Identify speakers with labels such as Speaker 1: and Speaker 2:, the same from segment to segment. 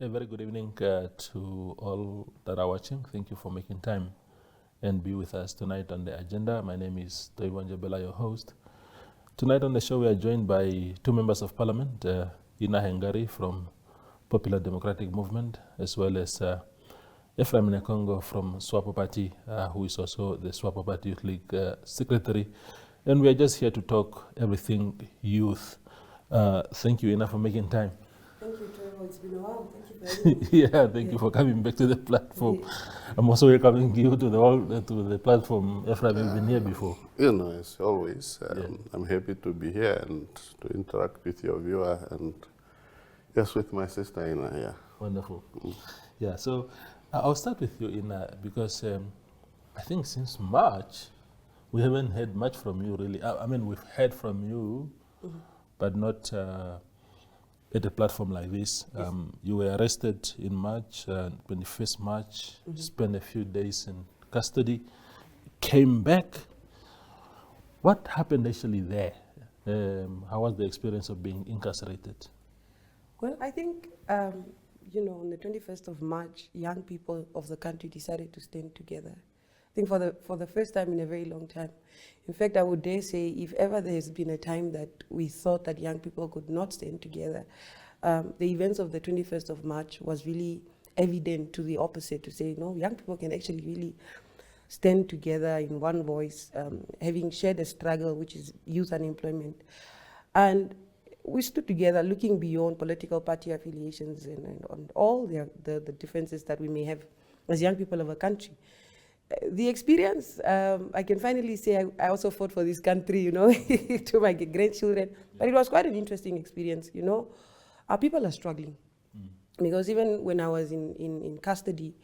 Speaker 1: A very good evening to all that are watching. Thank you for making time and be with us tonight on the agenda. My name is Toivon Jabela, your host. Tonight on the show, we are joined by two members of parliament, Inna Hengari from Popular Democratic Movement, as well as Ephraim Nekongo from Swapo Party, who is also the Swapo Party Youth League Secretary. And we are just here to talk everything youth. Thank you, Inna, for making time.
Speaker 2: Thank you, Trevor. It's been a while. Thank you for having me.
Speaker 1: Yeah, thank you for coming back to the platform. I'm also welcoming you to the platform. Ephraim, you've been here before.
Speaker 3: As always, I'm happy to be here and to interact with your viewer and yes, with my sister Inna here.
Speaker 1: Wonderful. Yeah, so I'll start with you, Inna, because I think since March, we haven't heard much from you, really. I mean, we've heard from you, but not at a platform like this.
Speaker 2: Yes.
Speaker 1: You were arrested in March, 21st March, spent a few days in custody, came back. What happened actually there? How was the experience of being incarcerated?
Speaker 2: Well, I think, on the 21st of March, young people of the country decided to stand together. I think for the first time in a very long time. In fact, I would dare say, if ever there has been a time that we thought that young people could not stand together, the events of the 21st of March was really evident to the opposite, to say, no, young people can actually really stand together in one voice, having shared a struggle, which is youth unemployment. And we stood together looking beyond political party affiliations and on all the differences that we may have as young people of a country. The experience, I can finally say I also fought for this country, to my grandchildren. But it was quite an interesting experience, Our people are struggling. Because even when I was in custody,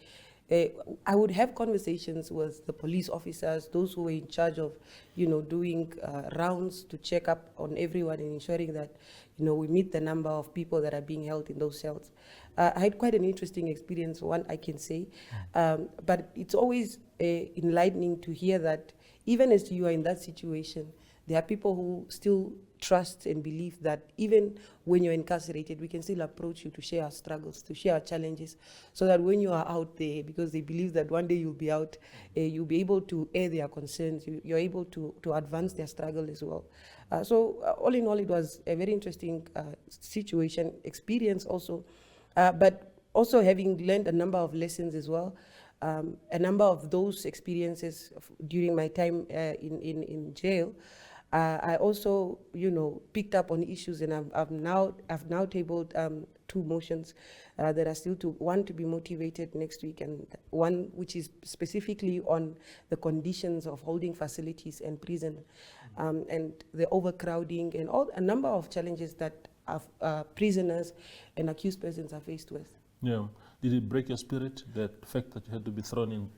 Speaker 2: I would have conversations with the police officers, those who were in charge of, doing rounds to check up on everyone and ensuring that, we meet the number of people that are being held in those cells. I had quite an interesting experience, one I can say, but it's always enlightening to hear that even as you are in that situation, there are people who still trust and believe that even when you're incarcerated, we can still approach you to share our struggles, to share our challenges, so that when you are out there, because they believe that one day you'll be out, you'll be able to air their concerns, you're able to advance their struggle as well. So all in all, it was a very interesting experience also, but also having learned a number of lessons as well. A number of those experiences during my time in jail, I also, picked up on issues, and I've now tabled two motions that are still one to be motivated next week, and one which is specifically on the conditions of holding facilities and prison, and the overcrowding and a number of challenges that prisoners and accused persons are faced with.
Speaker 1: Yeah. Did it break your spirit, that fact that you had to be thrown in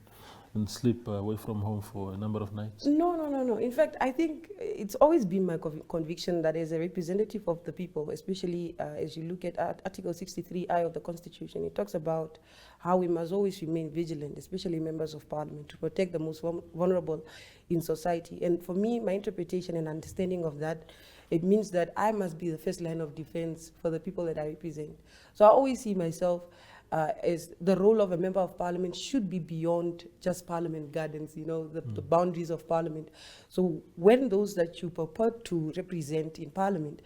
Speaker 1: and sleep away from home for a number of nights?
Speaker 2: No. In fact, I think it's always been my conviction that as a representative of the people, especially as you look at Article 63I of the Constitution, it talks about how we must always remain vigilant, especially members of parliament, to protect the most vulnerable in society. And for me, my interpretation and understanding of that, it means that I must be the first line of defense for the people that I represent. So I always see myself as the role of a member of parliament should be beyond just parliament gardens, the boundaries of parliament. So when those that you purport to represent in parliament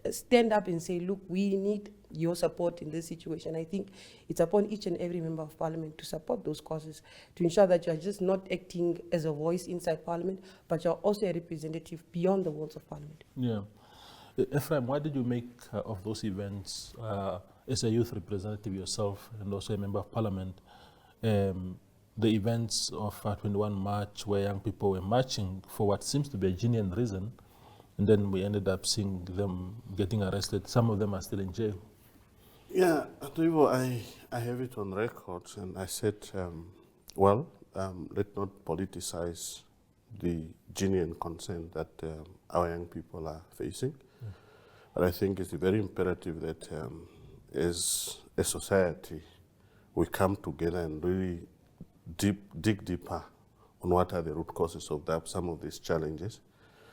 Speaker 2: stand up and say, look, we need your support in this situation, I think it's upon each and every member of parliament to support those causes, to ensure that you're just not acting as a voice inside parliament, but you're also a representative beyond the walls of parliament.
Speaker 1: Yeah. Ephraim, what did you make of those events as a youth representative yourself and also a member of parliament? The events of 21 March, where young people were marching for what seems to be a genuine reason, and then we ended up seeing them getting arrested. Some of them are still in jail.
Speaker 3: Yeah, I have it on record, and I said, let's not politicize the genuine concern that our young people are facing. But I think it's very imperative that as a society, we come together and really dig deeper on what are the root causes of some of these challenges,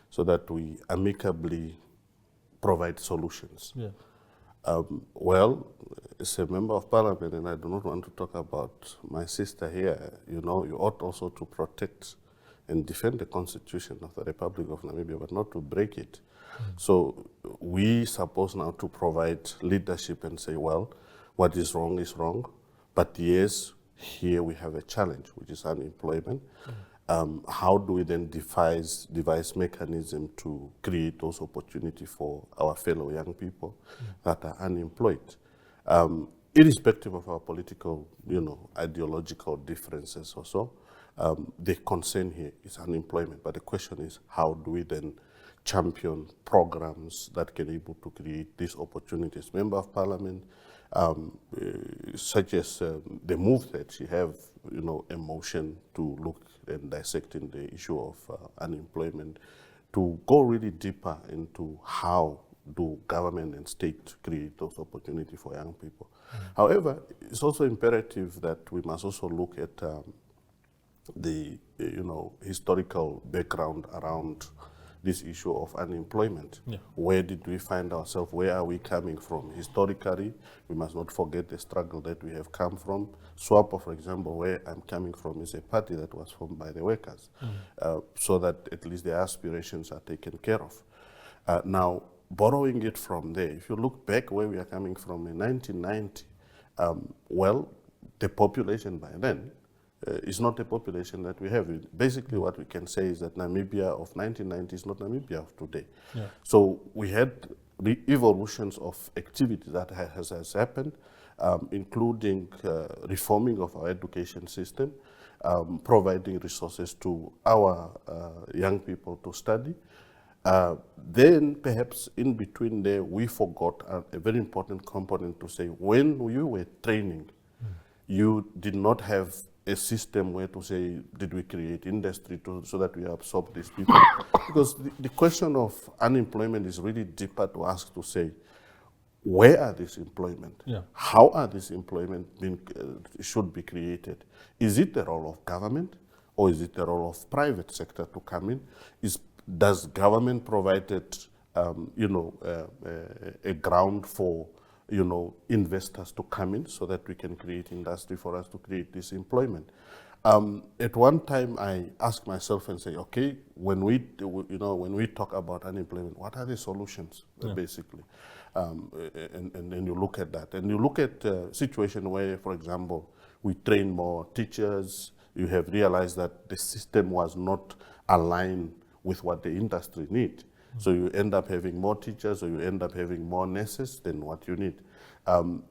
Speaker 3: so that we amicably provide solutions.
Speaker 1: Yeah.
Speaker 3: as a member of parliament, and I do not want to talk about my sister here, you know, you ought also to protect and defend the Constitution of the Republic of Namibia, but not to break it. So we supposed now to provide leadership and say, well, what is wrong, but yes, here we have a challenge, which is unemployment. How do we then devise mechanism to create those opportunities for our fellow young people that are unemployed? Irrespective of our political, you know, ideological differences or so, the concern here is unemployment. But the question is, how do we then champion programs that can able to create these opportunities? Member of Parliament, such as the move that she have, you know, a motion to look and dissecting the issue of unemployment, to go really deeper into how do government and state create those opportunities for young people. However, it's also imperative that we must also look at the historical background around this issue of unemployment. Yeah. Where did we find ourselves? Where are we coming from? Historically, we must not forget the struggle that we have come from. Swapo, for example, where I'm coming from, is a party that was formed by the workers, so that at least their aspirations are taken care of. Now, borrowing it from there, if you look back where we are coming from in 1990, well, the population by then is not the population that we have. Basically, what we can say is that Namibia of 1990 is not Namibia of today. Yeah. So we had the evolutions of activity that has happened, including reforming of our education system, providing resources to our young people to study. Then perhaps in between there, we forgot a very important component to say, when you were training, you did not have a system where to say, did we create industry so that we absorb these people? Because the question of unemployment is really deeper to ask, to say, where are these employment? Yeah. How are these employment should be created? Is it the role of government, or is it the role of private sector to come in? Does government provide a ground for investors to come in so that we can create industry for us to create this employment? At one time, I asked myself and say, okay, when we talk about unemployment, what are the solutions, basically? And then you look at that, and you look at a situation where, for example, we train more teachers. You have realized that the system was not aligned with what the industry need. So you end up having more teachers, or you end up having more nurses than what you need. And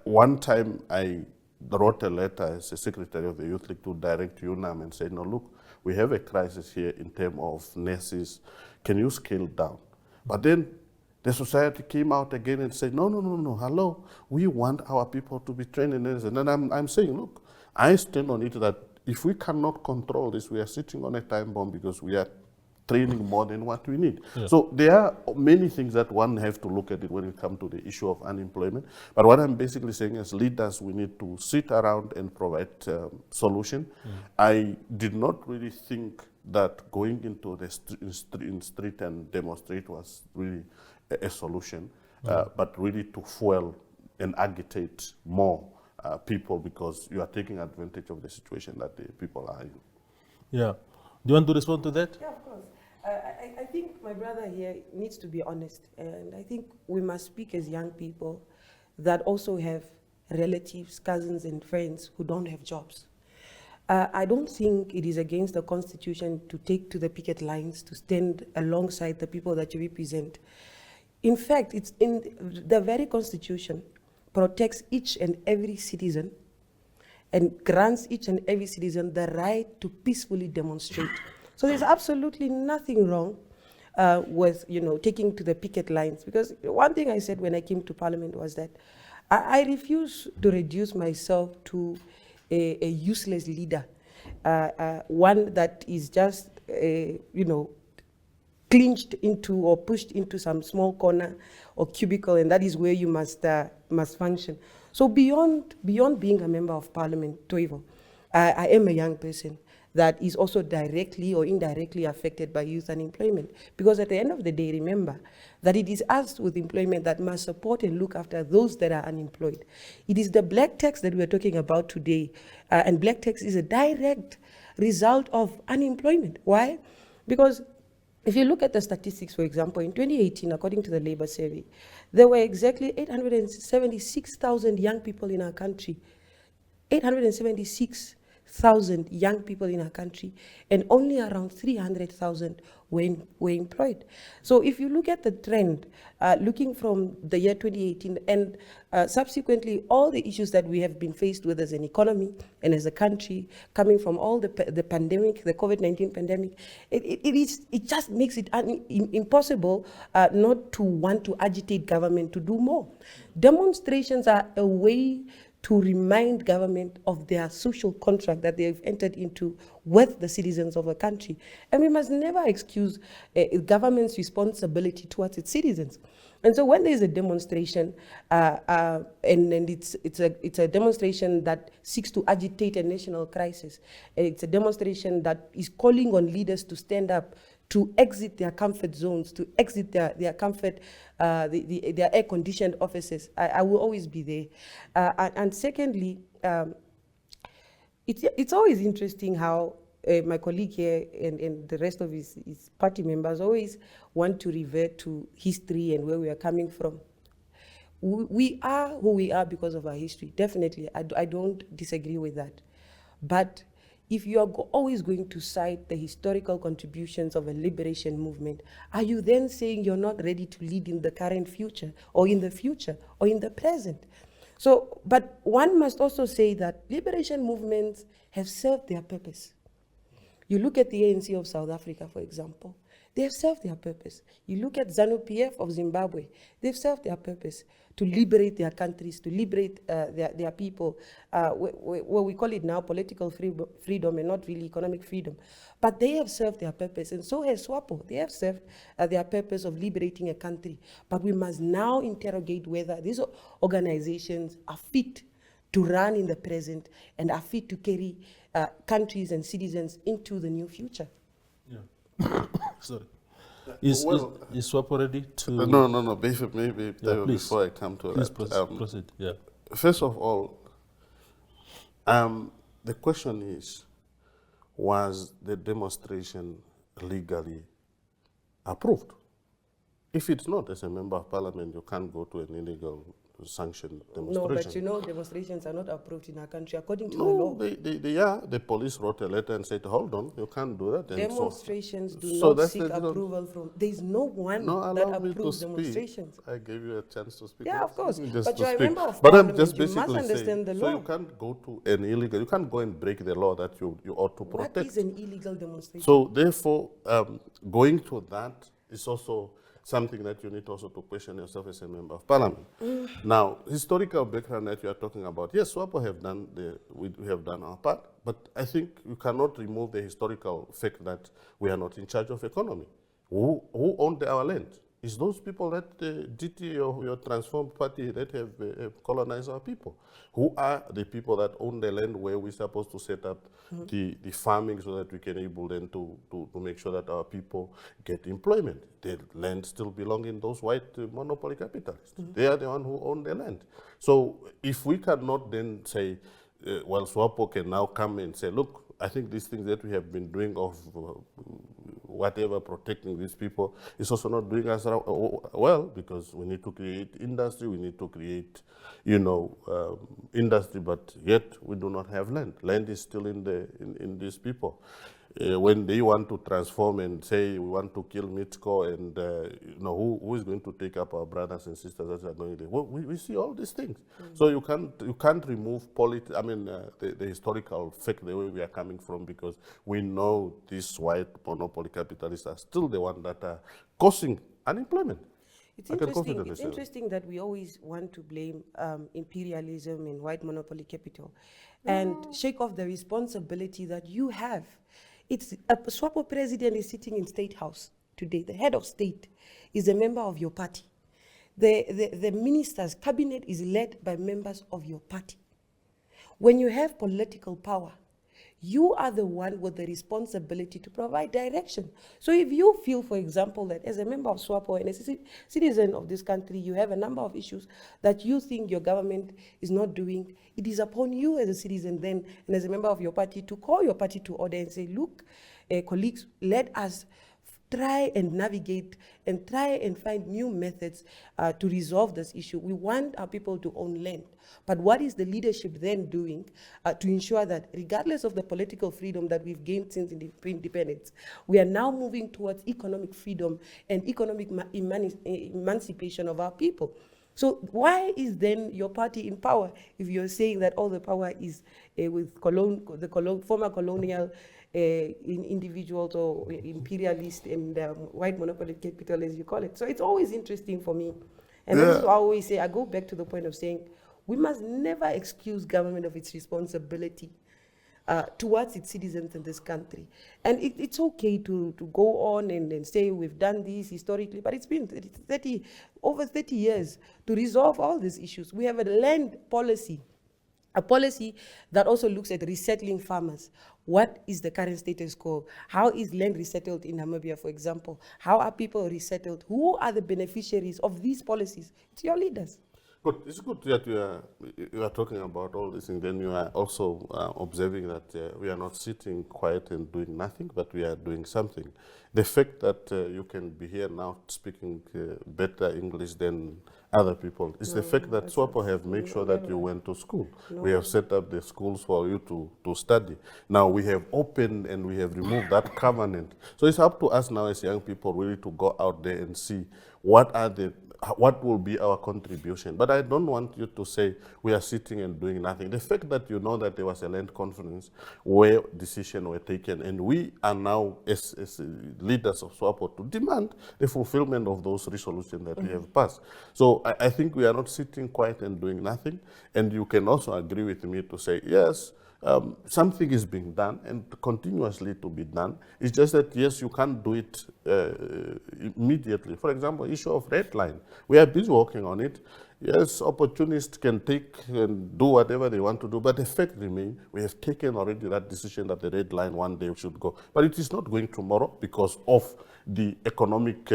Speaker 3: one time I wrote a letter as a secretary of the Youth League to direct UNAM and say, no, look, we have a crisis here in terms of nurses. Can you scale down? But then the society came out again and said, no, hello, we want our people to be trained in nurses. And then I'm saying, look, I stand on it that if we cannot control this, we are sitting on a time bomb, because we are training more than what we need. Yeah. So there are many things that one have to look at it when it comes to the issue of unemployment. But what I'm basically saying is, leaders, we need to sit around and provide solution. I did not really think that going into the street and demonstrate was really a solution, but really to fuel and agitate more people, because you are taking advantage of the situation that the people are in. Yeah.
Speaker 1: Do you want to respond to that?
Speaker 2: Yeah, of course. I think my brother here needs to be honest, and I think we must speak as young people that also have relatives, cousins, and friends who don't have jobs. I don't think it is against the Constitution to take to the picket lines, to stand alongside the people that you represent. In fact, it's in the very Constitution protects each and every citizen and grants each and every citizen the right to peacefully demonstrate. So there's absolutely nothing wrong with taking to the picket lines. Because one thing I said when I came to Parliament was that I refuse to reduce myself to a useless leader, one that is just clinched into or pushed into some small corner or cubicle, and that is where you must function. So beyond being a member of Parliament, Toivo, I am a young person. that is also directly or indirectly affected by youth unemployment. Because at the end of the day, remember that it is us with employment that must support and look after those that are unemployed. It is the black tax that we're talking about today, and black tax is a direct result of unemployment. Why? Because if you look at the statistics, for example, in 2018, according to the labor survey, there were exactly 876,000 young people in our country. 876,000 young people in our country, and only around 300,000 were employed. So if you look at the trend, looking from the year 2018 and subsequently all the issues that we have been faced with as an economy and as a country, coming from all the pandemic, the COVID-19 pandemic, it just makes it impossible not to want to agitate government to do more. Demonstrations are a way to remind government of their social contract that they have entered into with the citizens of a country. And we must never excuse government's responsibility towards its citizens. And so when there is a demonstration, and it's a demonstration that seeks to agitate a national crisis, it's a demonstration that is calling on leaders to stand up, to exit their comfort zones, to exit their comfort, their air-conditioned offices. I will always be there. And secondly, it's always interesting how my colleague here and the rest of his party members always want to revert to history and where we are coming from. We are who we are because of our history, definitely. I don't disagree with that. But if you are always going to cite the historical contributions of a liberation movement, are you then saying you're not ready to lead in the current future or in the future or in the present? So, but one must also say that liberation movements have served their purpose. You look at the ANC of South Africa, for example, they have served their purpose. You look at ZANU-PF of Zimbabwe, they've served their purpose to liberate their countries, to liberate their people, what we call it now political freedom and not really economic freedom. But they have served their purpose, and so has Swapo. They have served their purpose of liberating a country. But we must now interrogate whether these organizations are fit to run in the present and are fit to carry countries and citizens into the new future.
Speaker 1: Yeah. Sorry. Is Swapo ready to...
Speaker 3: No, maybe
Speaker 1: Yeah,
Speaker 3: before I come to
Speaker 1: please
Speaker 3: that.
Speaker 1: proceed. Yeah.
Speaker 3: First of all, the question is, was the demonstration legally approved? If it's not, as a member of parliament, you can't go to an illegal sanctioned demonstration.
Speaker 2: No, but you know, demonstrations are not approved in our country according to the law.
Speaker 3: They are. The police wrote a letter and said, hold on, you can't do that. And
Speaker 2: Demonstrations do
Speaker 3: so
Speaker 2: not seek approval from... There is no one that approves demonstrations.
Speaker 3: I gave you a chance to speak.
Speaker 2: Yeah, of course.
Speaker 3: Just
Speaker 2: But you're a member of
Speaker 3: But
Speaker 2: parliament,
Speaker 3: I'm just
Speaker 2: you must
Speaker 3: basically
Speaker 2: understand the
Speaker 3: saying,
Speaker 2: law.
Speaker 3: so you can't go to an illegal, you can't go and break the law that you ought to protect.
Speaker 2: What is an illegal demonstration?
Speaker 3: So therefore, going to that is also something that you need also to question yourself as a member of parliament. Now, historical background that you are talking about, yes, Swapo have done we have done our part, but I think you cannot remove the historical fact that we are not in charge of economy. Who owned our land? It's those people that DT or your transformed party that have colonized our people. Who are the people that own the land where we're supposed to set up the farming so that we can able then to make sure that our people get employment? The land still belongs in those white monopoly capitalists. They are the one who own the land. So if we cannot then say, well, Swapo can now come and say, look, I think these things that we have been doing of whatever, protecting these people, is also not doing us well, because we need to create industry, we need to create, industry, but yet we do not have land. Land is still in these people. When they want to transform and say we want to kill Mitsko, and who is going to take up our brothers and sisters that are going there? Well, we see all these things. So you can't remove the historical fact the way we are coming from, because we know these white monopoly capitalists are still the ones that are causing unemployment.
Speaker 2: It's interesting that we always want to blame imperialism and white monopoly capital and shake off the responsibility that you have. It's a Swapo president is sitting in State House today. The head of state is a member of your party. The minister's cabinet is led by members of your party. When you have political power, You are the one with the responsibility to provide direction. So if you feel, for example, that as a member of Swapo and as a citizen of this country, you have a number of issues that you think your government is not doing, it is upon you as a citizen then, and as a member of your party, to call your party to order and say, look, colleagues, let us try and navigate and try and find new methods to resolve this issue. We want our people to own land. But what is the leadership then doing to ensure that regardless of the political freedom that we've gained since independence, we are now moving towards economic freedom and economic emancipation of our people? So why is then your party in power if you're saying that all the power is with former colonial individuals or imperialist and white monopoly capital, as you call it? So it's always interesting for me. And that's what I always say. I go back to the point of saying we must never excuse government of its responsibility towards its citizens in this country. And it's okay to go on and say we've done this historically, but it's been over 30 years to resolve all these issues. We have a land policy, a policy that also looks at resettling farmers. What is the current status quo? How is land resettled in Namibia, for example? How are people resettled? Who are the beneficiaries of these policies? It's your leaders.
Speaker 3: Good. It's good that you are talking about all these things. Then you are also observing that we are not sitting quiet and doing nothing, but we are doing something. The fact that you can be here now speaking better English than other people is the fact that Swapo have made sure that you went to school. We have set up the schools for you to study. Now we have opened and we have removed that covenant. So it's up to us now as young people really to go out there and see what will be our contribution. But I don't want you to say we are sitting and doing nothing. The fact that you know that there was a land conference where decisions were taken, and we are now, as leaders of Swapo, to demand the fulfillment of those resolutions that we have passed. So I think we are not sitting quiet and doing nothing. And you can also agree with me to say, yes, something is being done and continuously to be done. It's just that, yes, you can't do it immediately. For example, issue of red line. We are busy working on it. Yes, opportunists can take and do whatever they want to do, but the fact remains, we have taken already that decision that the red line one day should go. But it is not going tomorrow because of the economic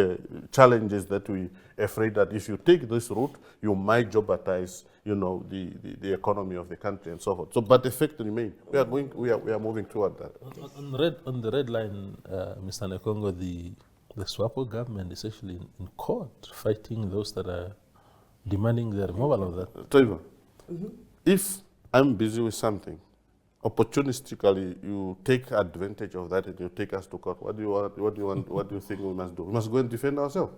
Speaker 3: challenges that we are afraid that if you take this route, you might jeopardize, the economy of the country and so forth. So, but the fact remains, we are moving toward that.
Speaker 1: On the red line, Mr. Nekongo, the Swapo government is actually in court fighting those that are demanding the removal of that.
Speaker 3: Toivo, if I'm busy with something, opportunistically you take advantage of that and you take us to court, what do you want? What do you think we must do? We must go and defend ourselves.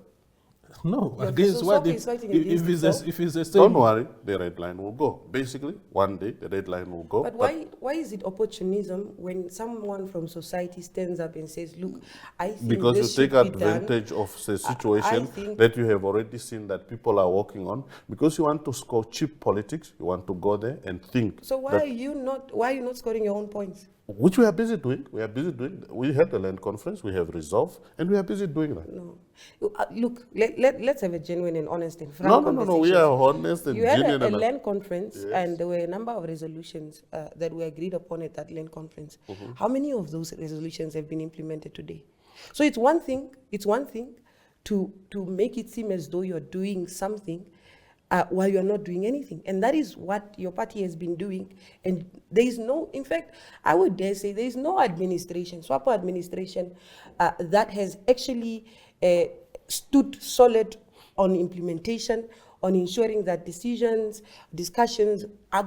Speaker 1: No,
Speaker 2: Yeah,
Speaker 1: against
Speaker 2: so
Speaker 1: what?
Speaker 2: Swapo is fighting against
Speaker 1: If it's a state.
Speaker 3: Don't worry, the red line will go. Basically, one day the red line will go.
Speaker 2: But why is it opportunism when someone from society stands up and says, look, I think
Speaker 3: because
Speaker 2: this
Speaker 3: you take
Speaker 2: should be
Speaker 3: advantage
Speaker 2: done.
Speaker 3: of the situation
Speaker 2: think
Speaker 3: that you have already seen that people are working on, because you want to score cheap politics, you want to go there and think.
Speaker 2: So why are you not scoring your own points?
Speaker 3: Which we are busy doing. We had the land conference, we have resolved, and we are busy doing that.
Speaker 2: No. Look, let's have a genuine and honest and frank conversation.
Speaker 3: No, we are honest and
Speaker 2: You had
Speaker 3: genuine.
Speaker 2: a land conference,
Speaker 3: Yes.
Speaker 2: and there were a number of resolutions that were agreed upon at that land conference. How many of those resolutions have been implemented today? So it's one thing to make it seem as though you're doing something while you're not doing anything. And that is what your party has been doing. And there is no, in fact, I would dare say there is no administration, Swapo administration, that has actually stood solid on implementation, on ensuring that discussions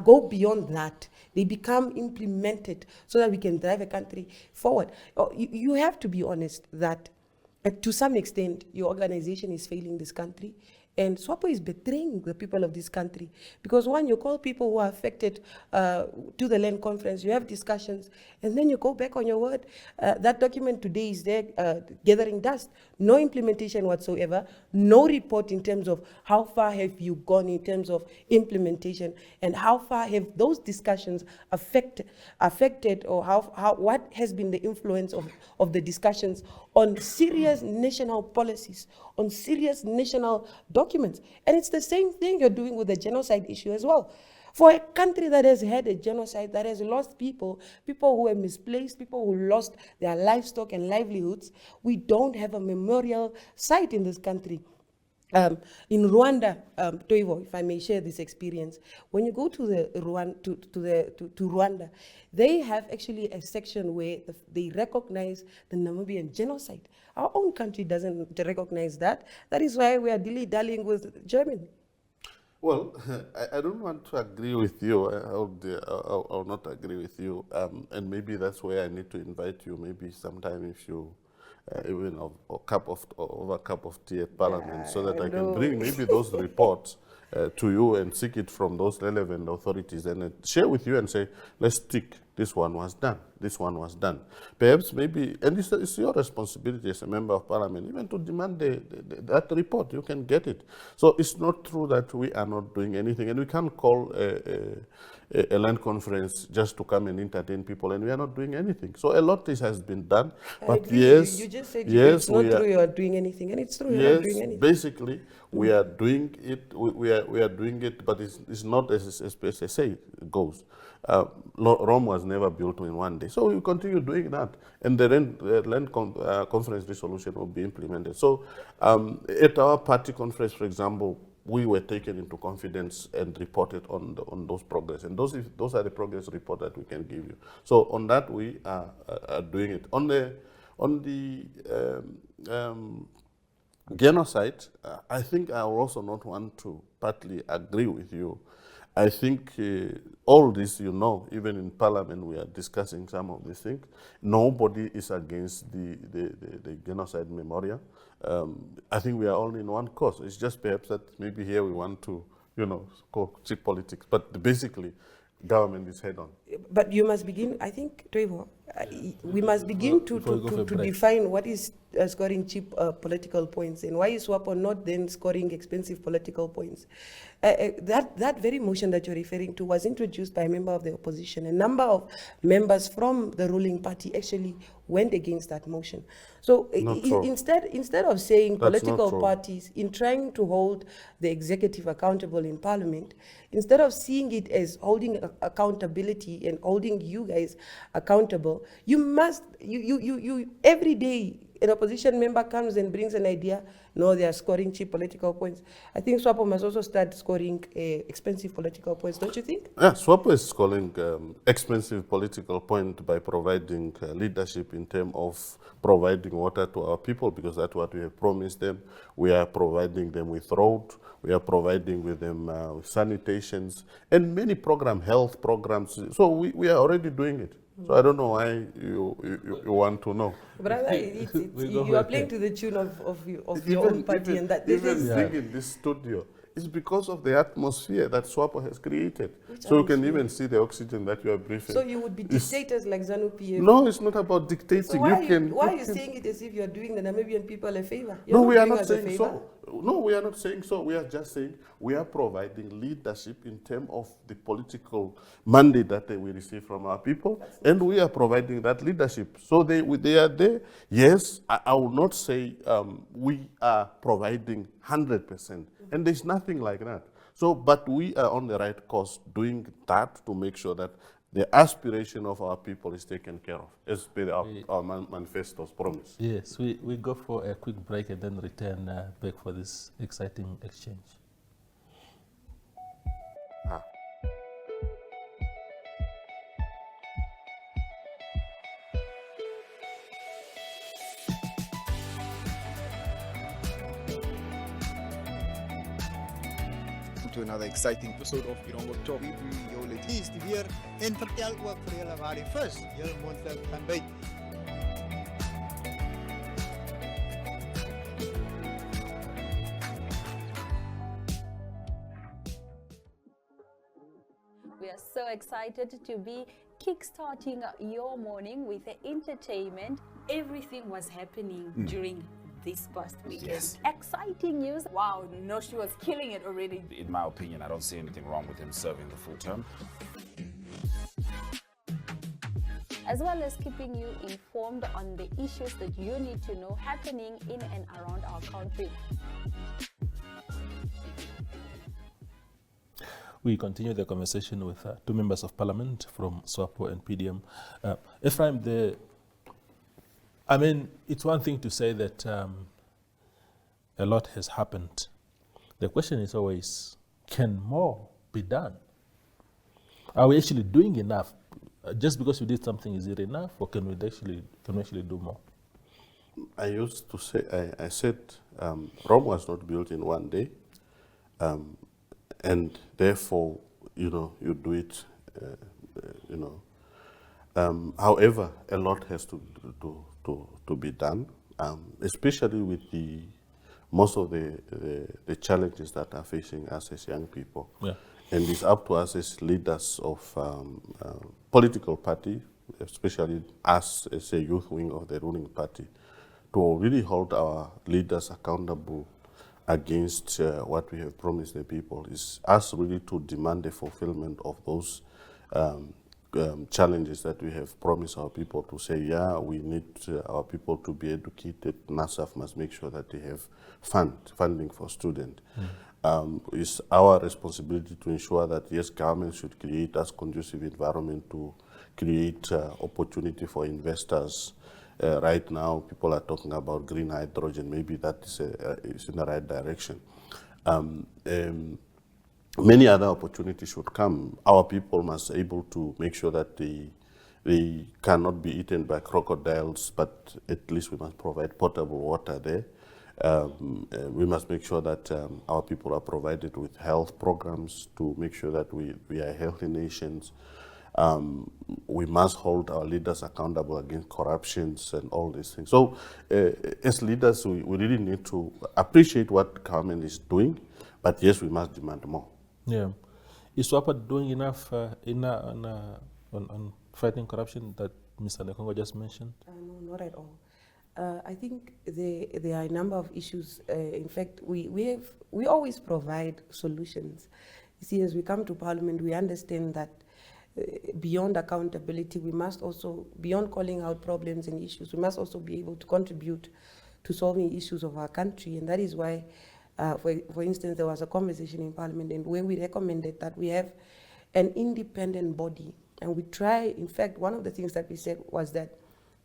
Speaker 2: go beyond that. They become implemented so that we can drive a country forward. You have to be honest that to some extent, your organization is failing this country. And Swapo is betraying the people of this country. Because one, you call people who are affected to the land conference, you have discussions, and then you go back on your word. That document today is there gathering dust. No implementation whatsoever. No report in terms of how far have you gone in terms of implementation, and how far have those discussions affected or what has been the influence of the discussions on serious national policies, on serious national documents. And it's the same thing you're doing with the genocide issue as well. For a country that has had a genocide, that has lost people, people who were misplaced, people who lost their livestock and livelihoods, we don't have a memorial site in this country. In Rwanda, Toivo, if I may share this experience, when you go to Rwanda, they have actually a section where they recognize the Namibian genocide. Our own country doesn't recognize that. That is why we are dilly-dallying with Germany.
Speaker 3: Well, I don't want to agree with you. I'll not agree with you. And maybe that's where I need to invite you. Maybe sometime if you even over a cup of tea at Parliament, so that I can bring maybe those reports to you and seek it from those relevant authorities and share with you and say, let's tick, this one was done, this one was done. Perhaps maybe, and it's your responsibility as a member of Parliament, even to demand that report. You can get it. So it's not true that we are not doing anything, and we can't call a land conference just to come and entertain people, and we are not doing anything. So a lot has been done, but yes,
Speaker 2: you just said
Speaker 3: yes,
Speaker 2: it's not true you are doing anything, and it's true
Speaker 3: yes,
Speaker 2: you're not doing anything.
Speaker 3: Basically, we are doing it. We are doing it, but it's not as they say it goes. Rome was never built in one day, so we continue doing that, and the land conference resolution will be implemented. So, at our party conference, for example, we were taken into confidence and reported on those progress, and those are the progress report that we can give you. So on that we are doing it. On the genocide, I think I will also not want to partly agree with you. I think all this, even in Parliament we are discussing some of these things. Nobody is against the genocide memorial. I think we are all in one cause. It's just perhaps that maybe here we want to, go cheap politics. But basically, government is head on.
Speaker 2: But you must begin, I think, Trevor, we must begin to define what is scoring cheap political points, and why is Swapo not then scoring expensive political points. That very motion that you're referring to was introduced by a member of the opposition. A number of members from the ruling party actually went against that motion. So instead of saying political parties, in trying to hold the executive accountable in Parliament, instead of seeing it as holding accountability and holding you guys accountable, you must, every day an opposition member comes and brings an idea, no, they are scoring cheap political points. I think Swapo must also start scoring expensive political points, don't you think?
Speaker 3: Yeah, Swapo is scoring expensive political point by providing leadership in terms of providing water to our people, because that's what we have promised them. We are providing them with road, we are providing with them with sanitations, and many health programs. So we are already doing it. So I don't know why you want to know.
Speaker 2: Brother, you are playing to the tune of your own party, and that this is
Speaker 3: being in this studio. It's because of the atmosphere that Swapo has created. So you can even see the oxygen that you are breathing.
Speaker 2: So you would be dictators like ZANU-PF.
Speaker 3: No, it's not about dictating.
Speaker 2: So why are you saying it as if you are doing the Namibian people a favor?
Speaker 3: No, we are not saying so. No, we are not saying so. We are just saying we are providing leadership in terms of the political mandate that we receive from our people, and we are providing that leadership. So they are there. Yes, I will not say we are providing 100%, and there's nothing like that. So, but we are on the right course doing that to make sure that the aspiration of our people is taken care of, as per our manifesto's promise.
Speaker 1: Yes, we go for a quick break and then return back for this exciting exchange.
Speaker 4: To another exciting episode of Oneuptwo. Jou lief weer en vertel ook vir julle waar die vis heel moontlik gaan byt.
Speaker 5: We are so excited to be kickstarting your morning with the entertainment.
Speaker 6: Everything was happening during this past weekend.
Speaker 7: Yes.
Speaker 6: Exciting news. Wow, she was killing it already.
Speaker 7: In my opinion, I don't see anything wrong with him serving the full term.
Speaker 5: As well as keeping you informed on the issues that you need to know happening in and around our country.
Speaker 1: we continue the conversation with two members of parliament from Swapo and PDM. Ephraim, it's one thing to say that a lot has happened. The question is always, can more be done? Are we actually doing enough? Just because we did something, is it enough, or can we actually do more?
Speaker 3: I used to say, I said, Rome was not built in one day, and therefore, you do it, however, a lot has to be done, especially with most of the challenges that are facing us as young people.
Speaker 1: Yeah.
Speaker 3: And it's up to us as leaders of political party, especially us as a youth wing of the ruling party, to really hold our leaders accountable against what we have promised the people. It's us really to demand the fulfillment of those challenges that we have promised our people, to say, yeah, we need our people to be educated. NASFAF must make sure that they have funding for students. It's our responsibility to ensure that, yes, government should create as conducive environment to create opportunity for investors. Right now, people are talking about green hydrogen. Maybe that is in the right direction. Many other opportunities should come. Our people must be able to make sure that they cannot be eaten by crocodiles, but at least we must provide potable water there. We must make sure that our people are provided with health programs to make sure that we are healthy nations. We must hold our leaders accountable against corruptions and all these things. So as leaders, we really need to appreciate what government is doing, but yes, we must demand more.
Speaker 1: Yeah. Is Swapo doing enough on fighting corruption that Mr. Nekongo just mentioned?
Speaker 2: No, not at all. I think there are a number of issues. In fact, we always provide solutions. You see, as we come to Parliament, we understand that beyond accountability, we must also, beyond calling out problems and issues, we must also be able to contribute to solving issues of our country. And that is why, for instance, there was a conversation in Parliament and where we recommended that we have an independent body. And we try, in fact, one of the things that we said was that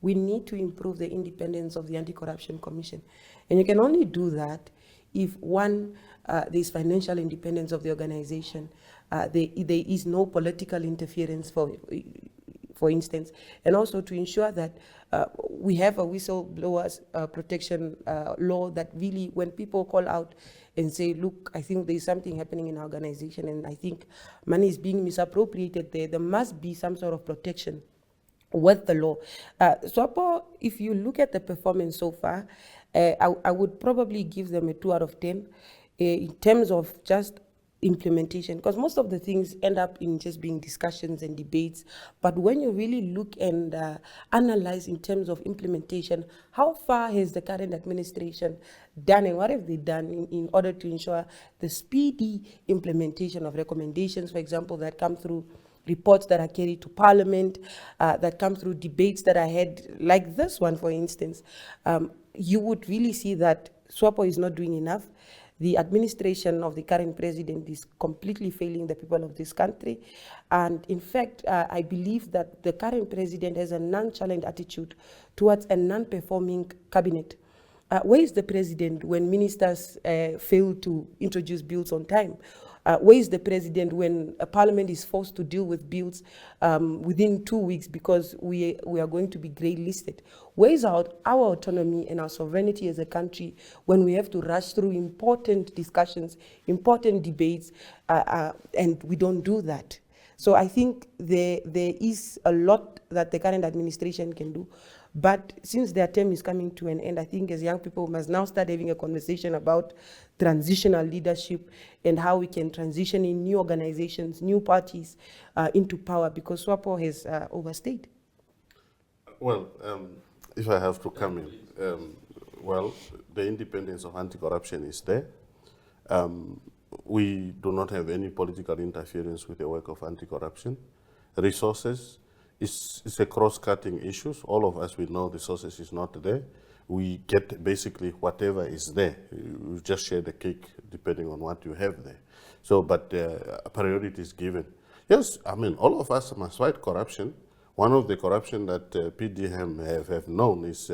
Speaker 2: we need to improve the independence of the Anti-Corruption Commission. And you can only do that if, one, there's financial independence of the organization, there is no political interference, for instance, and also to ensure that we have a whistleblowers protection law that really, when people call out and say, look, I think there's something happening in our organization and I think money is being misappropriated there must be some sort of protection with the law. Swapo, if you look at the performance so far, I would probably give them a 2 out of 10 in terms of just implementation, because most of the things end up in just being discussions and debates. But when you really look and analyze in terms of implementation, how far has the current administration done and what have they done in order to ensure the speedy implementation of recommendations, for example, that come through reports that are carried to Parliament, that come through debates that are had, like this one, for instance. You would really see that Swapo is not doing enough. The administration of the current president is completely failing the people of this country. And in fact, I believe that the current president has a nonchalant attitude towards a non-performing cabinet. Where is the president when ministers fail to introduce bills on time? Where is the president when a parliament is forced to deal with bills within 2 weeks because we are going to be grey listed? Where is our autonomy and our sovereignty as a country when we have to rush through important discussions, important debates, and we don't do that? So I think there is a lot that the current administration can do. But since their term is coming to an end, I think as young people, we must now start having a conversation about transitional leadership and how we can transition in new organizations, new parties into power, because Swapo has overstayed.
Speaker 3: Well, if I have to come in, well, the independence of anti-corruption is there. We do not have any political interference with the work of anti-corruption. Resources, it's a cross-cutting issue. All of us, we know resources is not there. we get basically whatever is there. You just share the cake depending on what you have there. So, but priority is given. Yes, I mean, all of us must fight corruption. One of the corruption that PDM have known is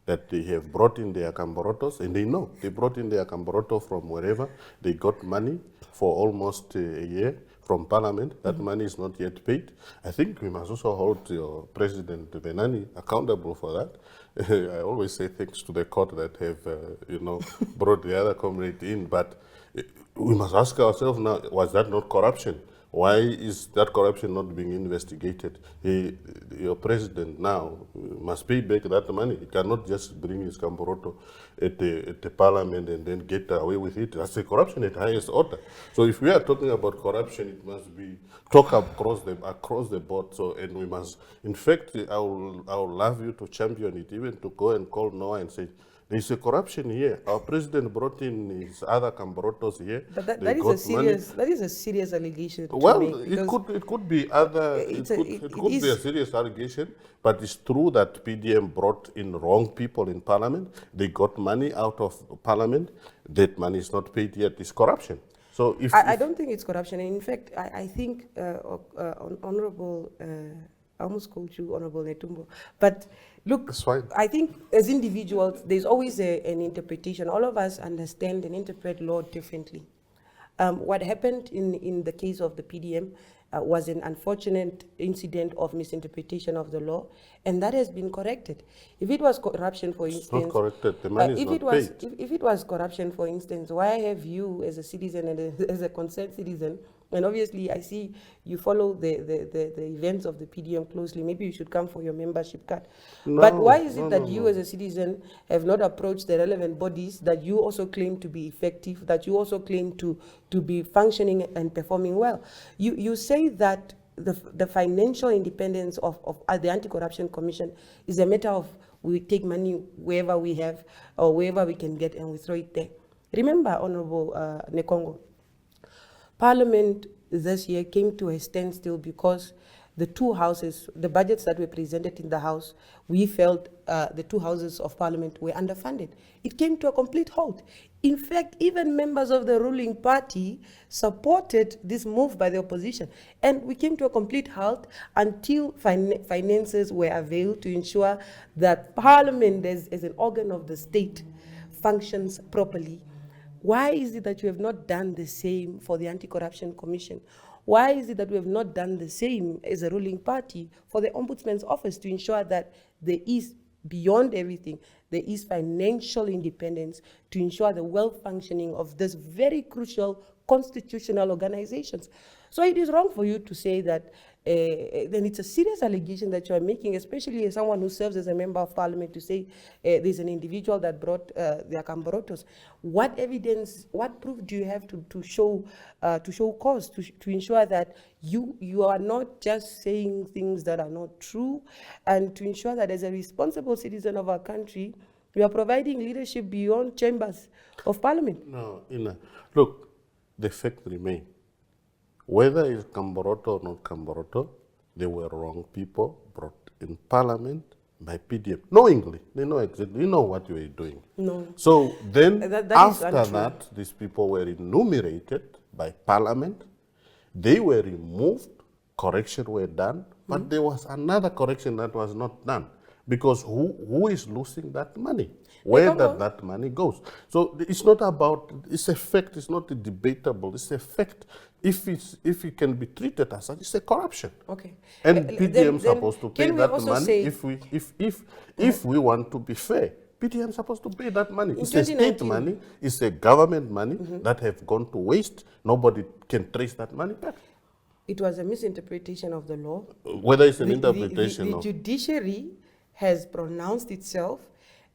Speaker 3: that they have brought in their Camborotos, and they know they brought in their Camboroto from wherever. They got money for almost a year from Parliament. That money is not yet paid. I think we must also hold your President Benani accountable for that. I always say thanks to the court that have, brought the other comrade in, but we must ask ourselves now, was that not corruption? Why is that corruption not being investigated? Your president now must pay back that money. He cannot just bring his Camboroto at the parliament and then get away with it. That's a corruption at highest order. So if we are talking about corruption, it must be talk across the board. So, and we must, in fact, I will love you to champion it, even to go and call Noah and say, there's a corruption here. Our president brought in his other Camborotos here.
Speaker 2: But that is a serious allegation.
Speaker 3: Well, it could be a serious allegation, but it's true that PDM brought in wrong people in Parliament. They got money out of Parliament. That money is not paid yet. It's corruption. So
Speaker 2: I don't think it's corruption. In fact, I think Honorable. I almost called you Honorable Netumbo. But look, I think as individuals, there's always an interpretation. All of us understand and interpret law differently. What happened in the case of the PDM was an unfortunate incident of misinterpretation of the law, and that has been corrected. If it was corruption, for instance...
Speaker 3: It's not corrected, the money is not paid.
Speaker 2: If it was corruption, for instance, why have you as a citizen and as a concerned citizen, and obviously I see you follow the events of the PDM closely, maybe you should come for your membership card. But why is it that you as a citizen have not approached the relevant bodies that you also claim to be effective, that you also claim to be functioning and performing well? You say that the financial independence of the Anti-Corruption Commission is a matter of we take money wherever we have or wherever we can get and we throw it there. Remember, Honorable Nekongo, Parliament this year came to a standstill because the two houses, the budgets that were presented in the House, we felt the two houses of Parliament were underfunded. It came to a complete halt. In fact, even members of the ruling party supported this move by the opposition. And we came to a complete halt until finances were availed to ensure that Parliament, as an organ of the state, functions properly. Why is it that you have not done the same for the Anti-Corruption Commission? Why is it that we have not done the same as a ruling party for the Ombudsman's office to ensure that there is, beyond everything, there is financial independence to ensure the well-functioning of this very crucial constitutional organizations? So it is wrong for you to say that, then it's a serious allegation that you are making, especially as someone who serves as a member of Parliament, to say there's an individual that brought their Camborotos. What evidence, what proof do you have to show cause, to ensure that you are not just saying things that are not true, and to ensure that as a responsible citizen of our country, you are providing leadership beyond chambers of Parliament?
Speaker 3: No, look, the fact remains. Whether it's Camboroto or not Camboroto, they were wrong people brought in Parliament by PDM. Knowingly, they know exactly, you know what you were doing.
Speaker 2: No.
Speaker 3: So then,
Speaker 2: that
Speaker 3: after that, these people were enumerated by Parliament. They were removed, correction were done, but there was another correction that was not done. Because who is losing that money? Where that money goes? So it's not about, it's a fact, it's not debatable, it's a fact. If it can be treated as such, it's a corruption. Okay. And PDM is supposed to pay that money if we want to be fair. PDM is supposed to pay that money. It's a state money, it's a government money that have gone to waste. Nobody can trace that money back.
Speaker 2: It was a misinterpretation of the law.
Speaker 3: Whether it's an interpretation
Speaker 2: the judiciary has pronounced itself,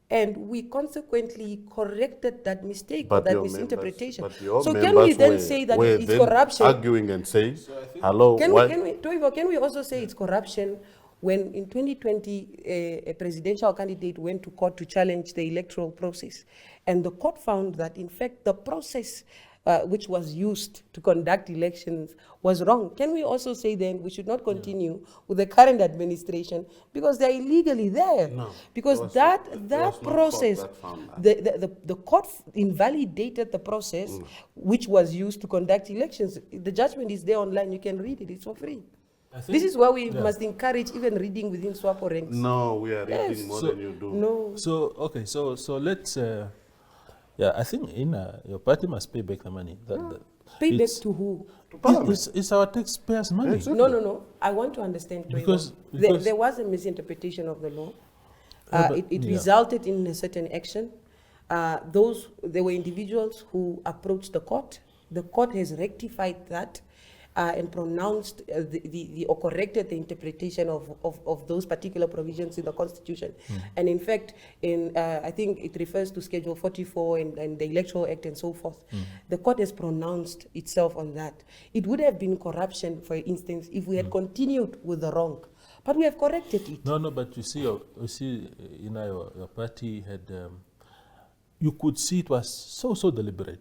Speaker 2: and we consequently corrected that mistake, or that misinterpretation. So can we then say that it's corruption?
Speaker 3: Arguing and saying, hello.
Speaker 2: Can we also say it's corruption when in 2020 a presidential candidate went to court to challenge the electoral process, and the court found that in fact the process which was used to conduct elections was wrong, can we also say then we should not continue with the current administration because they're illegally there?
Speaker 3: No,
Speaker 2: because
Speaker 3: there was no
Speaker 2: that
Speaker 3: court
Speaker 2: process,
Speaker 3: that found that.
Speaker 2: the court invalidated the process which was used to conduct elections. The judgment is there online. You can read it. It's for free. This is why we must encourage even reading within Swapo ranks.
Speaker 3: No, we are reading
Speaker 2: Yes.
Speaker 3: more
Speaker 1: So-
Speaker 3: than you do.
Speaker 2: No.
Speaker 1: So okay, so let's. I think your party must pay back the money.
Speaker 2: Pay back
Speaker 1: it's-
Speaker 2: to who?
Speaker 1: It's our taxpayers' money.
Speaker 3: Exactly.
Speaker 2: No. I want to understand.
Speaker 1: Because-
Speaker 2: there,
Speaker 1: because-
Speaker 2: there was a misinterpretation of the law.
Speaker 1: But-
Speaker 2: It
Speaker 1: yeah.
Speaker 2: resulted in a certain action. There were individuals who approached the court. The court has rectified that and pronounced or corrected the interpretation of those particular provisions in the Constitution. And in fact, I think it refers to Schedule 44 and the Electoral Act and so forth. The court has pronounced itself on that. It would have been corruption, for instance, if we had continued with the wrong. But we have corrected it.
Speaker 1: No, but you see, your party had. You could see it was so deliberate.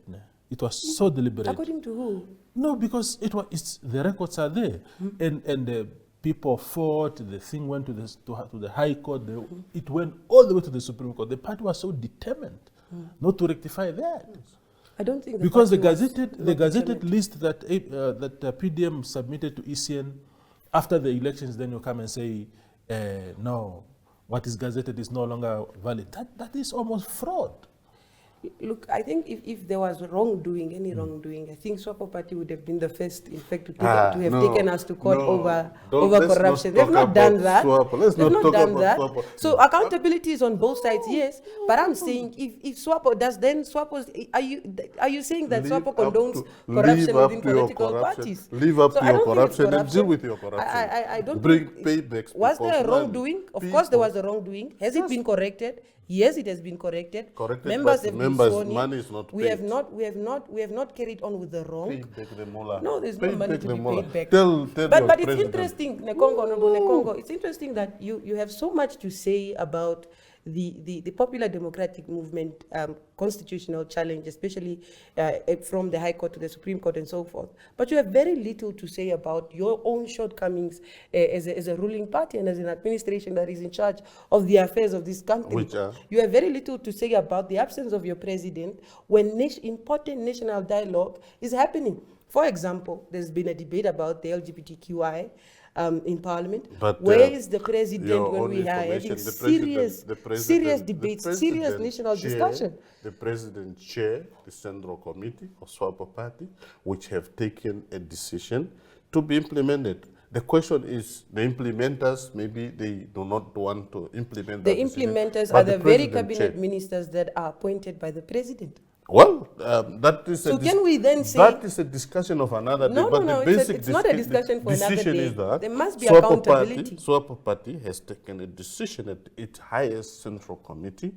Speaker 1: It was so deliberate.
Speaker 2: According to who?
Speaker 1: No, because the records are there, and the people fought. The thing went to the High Court. It went all the way to the Supreme Court. The party was so determined not to rectify that.
Speaker 2: I don't think
Speaker 1: Because the
Speaker 2: party was
Speaker 1: gazetted
Speaker 2: not
Speaker 1: list that PDM submitted to ECN after the elections, then you come and say, no, what is gazetted is no longer valid. That is almost fraud.
Speaker 2: Look, I think if there was wrongdoing, any wrongdoing, I think Swapo Party would have been the first, in fact, to have taken us to court over corruption. They've not done that. They've not done that. So accountability is on both sides, yes. But I'm saying if Swapo does, then Swapo's, are you saying that Swapo condones corruption within political parties?
Speaker 3: Live up
Speaker 2: So
Speaker 3: to
Speaker 2: I
Speaker 3: your
Speaker 2: don't think it's
Speaker 3: corruption and deal with your corruption.
Speaker 2: I don't
Speaker 3: Bring
Speaker 2: think
Speaker 3: paybacks.
Speaker 2: Was there a
Speaker 3: because
Speaker 2: wrongdoing? Of course there was a wrongdoing. Has it been corrected? Yes, it has been corrected.
Speaker 3: Members,
Speaker 2: have been sworn in.
Speaker 3: money is not
Speaker 2: We
Speaker 3: paid.
Speaker 2: have not carried on with the wrong.
Speaker 3: Pay back the mullah.
Speaker 2: No, there's
Speaker 3: Pay
Speaker 2: no money
Speaker 3: back
Speaker 2: to
Speaker 3: the
Speaker 2: be
Speaker 3: mullah.
Speaker 2: paid back.
Speaker 3: Tell
Speaker 2: But
Speaker 3: your
Speaker 2: it's
Speaker 3: president.
Speaker 2: interesting, Honorable Nekongo, it's interesting that you have so much to say about the popular democratic movement constitutional challenge, especially from the High Court to the Supreme Court and so forth. But you have very little to say about your own shortcomings as a ruling party and as an administration that is in charge of the affairs of this country.
Speaker 3: Which are?
Speaker 2: You have very little to say about the absence of your president when important national dialogue is happening. For example, there's been a debate about the LGBTQI in Parliament.
Speaker 3: But,
Speaker 2: where is the president
Speaker 3: your
Speaker 2: when
Speaker 3: own
Speaker 2: we are having
Speaker 3: information,
Speaker 2: serious
Speaker 3: the
Speaker 2: debates,
Speaker 3: president
Speaker 2: serious national
Speaker 3: chair-
Speaker 2: discussion?
Speaker 3: The president chair the Central Committee of Swapo Party, which have taken a decision to be implemented. The question is, the implementers, maybe they do not want to implement
Speaker 2: The
Speaker 3: that decision,
Speaker 2: implementers
Speaker 3: but
Speaker 2: are the very
Speaker 3: president
Speaker 2: cabinet
Speaker 3: chair.
Speaker 2: ministers that are appointed by the president.
Speaker 3: Well, that is
Speaker 2: So can we then say-
Speaker 3: that is a discussion of another day.
Speaker 2: No,
Speaker 3: but
Speaker 2: no,
Speaker 3: the
Speaker 2: it's
Speaker 3: basic
Speaker 2: it's not a discussion for another
Speaker 3: decision
Speaker 2: day.
Speaker 3: is that
Speaker 2: There must be
Speaker 3: Swapo
Speaker 2: accountability.
Speaker 3: Swapo Party has taken a decision at its highest central committee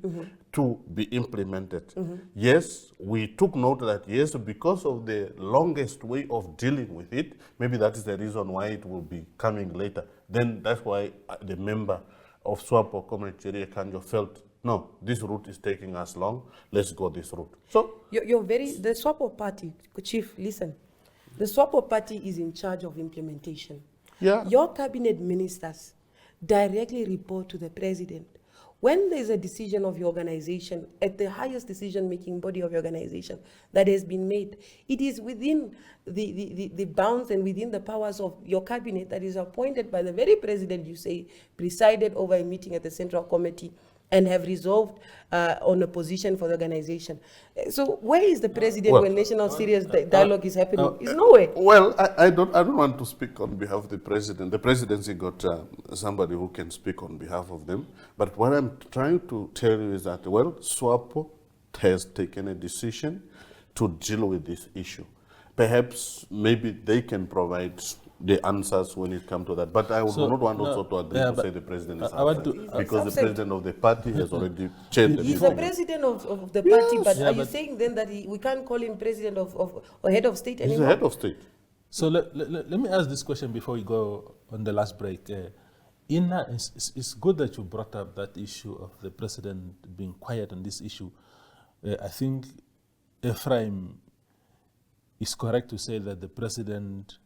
Speaker 3: to be implemented. Yes, we took note that yes, because of the longest way of dealing with it, maybe that is the reason why it will be coming later. Then that's why the member of Swapo, Comrade Jerry Kanjo, felt, no, this route is taking us long, let's go this route. So,
Speaker 2: The Swapo Party, Chief, listen. The Swapo Party is in charge of implementation.
Speaker 3: yeah.
Speaker 2: Your cabinet ministers directly report to the president. When there's a decision of your organization, at the highest decision-making body of your organization that has been made, it is within the bounds and within the powers of your cabinet that is appointed by the very president, you say, presided over a meeting at the Central Committee and have resolved on a position for the organization. So where is the president
Speaker 3: Well,
Speaker 2: when national serious dialogue is happening? It's nowhere.
Speaker 3: Well, I don't want to speak on behalf of the president. The presidency got somebody who can speak on behalf of them. But what I'm trying to tell you is that, well, Swapo has taken a decision to deal with this issue. Perhaps, maybe they can provide the answers when it comes to that. But I would not want also to agree to say the president is
Speaker 1: I want
Speaker 3: absent,
Speaker 1: to-
Speaker 3: because the
Speaker 2: absent.
Speaker 3: president of the party has already chaired the
Speaker 2: He's the
Speaker 3: meeting.
Speaker 2: president of the party, but
Speaker 1: Yeah,
Speaker 2: are you
Speaker 1: but-
Speaker 2: saying then that we can't call him president or head of state
Speaker 3: He's
Speaker 2: anymore?
Speaker 3: the head of state.
Speaker 1: So let me ask this question before we go on the last break. Inna, it's good that you brought up that issue of the president being quiet on this issue. I think Ephraim it's correct to say that the president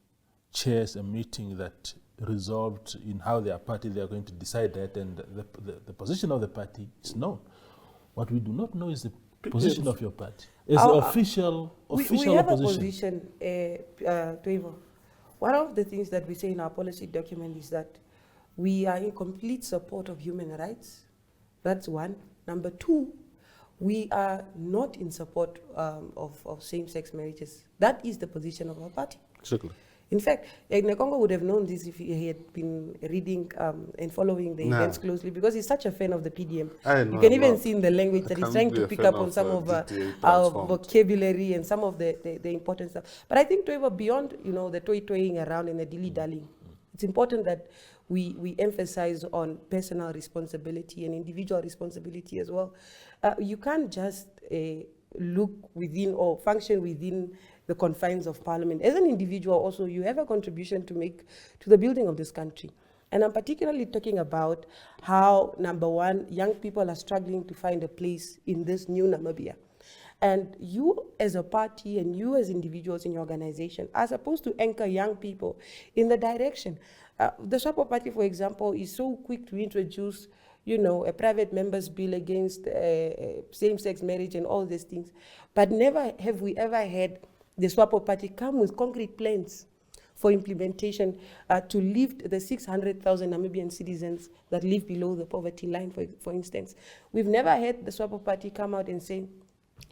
Speaker 1: chairs a meeting that resolved in how their party they are going to decide that, and the position of the party is known. What we do not know is the position of your party. Is the official
Speaker 2: we have
Speaker 1: opposition.
Speaker 2: a position, Toivo. One of the things that we say in our policy document is that we are in complete support of human rights. That's one. Number two, we are not in support of same-sex marriages. That is the position of our party.
Speaker 3: Exactly.
Speaker 2: In fact, Nekongo would have known this if he had been reading and following the events closely, because he's such a fan of the PDM. You can even see in the language that he's trying to pick up on some of our vocabulary and some of the important stuff. But I think, Toivo, beyond the toying around and the dilly-dallying, it's important that we emphasize on personal responsibility and individual responsibility as well. You can't just look within or function within the confines of Parliament. As an individual also, you have a contribution to make to the building of this country. And I'm particularly talking about how, number one, young people are struggling to find a place in this new Namibia. And you as a party and you as individuals in your organization are supposed to anchor young people in the direction. The Swapo party, for example, is so quick to introduce a private member's bill against same-sex marriage and all these things. But never have we ever had the Swapo party come with concrete plans for implementation to lift the 600,000 Namibian citizens that live below the poverty line, for instance. We've never had the Swapo party come out and say,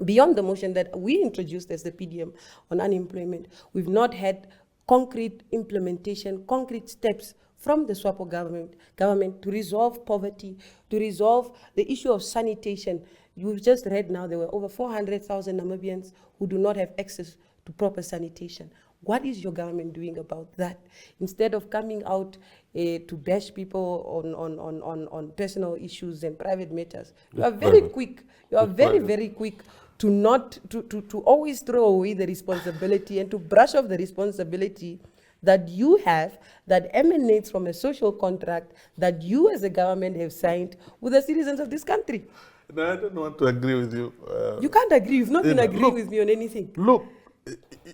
Speaker 2: beyond the motion that we introduced as the PDM on unemployment, we've not had concrete implementation, concrete steps from the Swapo government to resolve poverty, to resolve the issue of sanitation. We've just read now there were over 400,000 Namibians who do not have access to proper sanitation. What is your government doing about that? Instead of coming out to bash people on personal issues and private matters, you are very quick. You are very quick to always throw away the responsibility and to brush off the responsibility that you have, that emanates from a social contract that you as a government have signed with the citizens of this country.
Speaker 3: No, I don't want to agree with you.
Speaker 2: You can't agree. You've not been agreeing with me on anything.
Speaker 3: Look,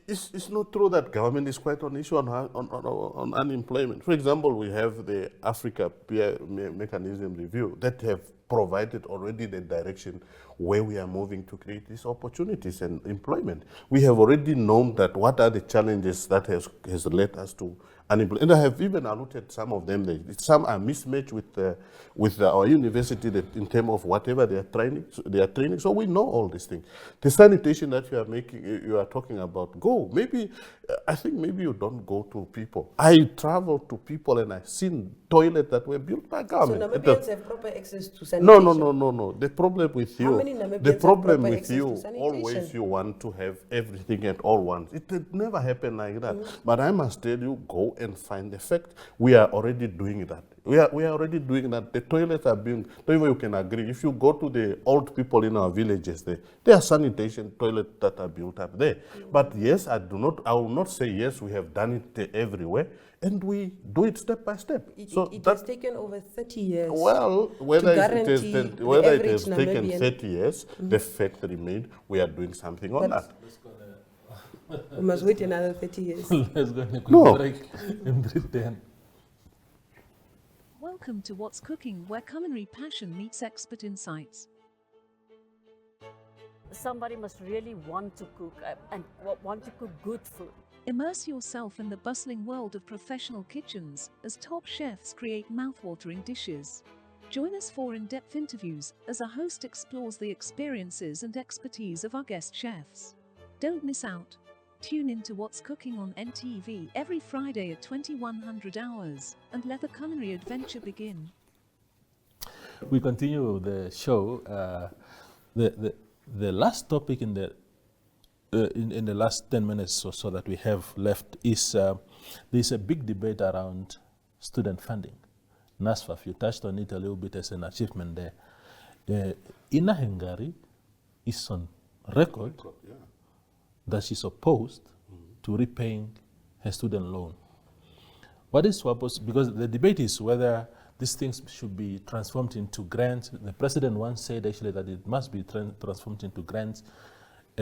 Speaker 3: it's not true that government is quite on issue on unemployment. For example, we have the Africa Peer Mechanism Review that have provided already the direction where we are moving to create these opportunities and employment. We have already known that what are the challenges that has led us to unemployment. And I have even alluded some of them. Some are mismatched with our university in terms of whatever they are training. So we know all these things. The sanitation that you are talking about, I think maybe you don't go to people. I travel to people and I've seen toilets that were built by government.
Speaker 2: So Namibians have proper access to sanitation?
Speaker 3: No. The problem with you, always you want to have everything at all once. It never happened like that. But I must tell you, go and find the fact. We are already doing that. We are already doing that. The toilets are being, you can agree, if you go to the old people in our villages, there are sanitation toilets that are built up there. But yes, I will not say yes, we have done it everywhere. And we do it step by step.
Speaker 2: It has taken over 30 years.
Speaker 3: Well, whether it has taken 30 years, the fact remains we are doing something on that.
Speaker 2: We must wait another 30 years.
Speaker 1: Let's go on a quick break and return.
Speaker 8: Welcome to What's Cooking, where culinary passion meets expert insights.
Speaker 9: Somebody must really want to cook and want to cook good food.
Speaker 8: Immerse yourself in the bustling world of professional kitchens as top chefs create mouthwatering dishes. Join us for in-depth interviews as our host explores the experiences and expertise of our guest chefs. Don't miss out. Tune in to What's Cooking on NTV every Friday at 2100 hours and let the culinary adventure begin.
Speaker 1: We continue the show. The last topic in the last 10 minutes or so that we have left is there's a big debate around student funding. NASFAF, you touched on it a little bit as an achievement there. Inna Hengari is on record that she's opposed to repaying her student loan. What is Swapo's, because the debate is whether these things should be transformed into grants. The president once said actually that it must be transformed into grants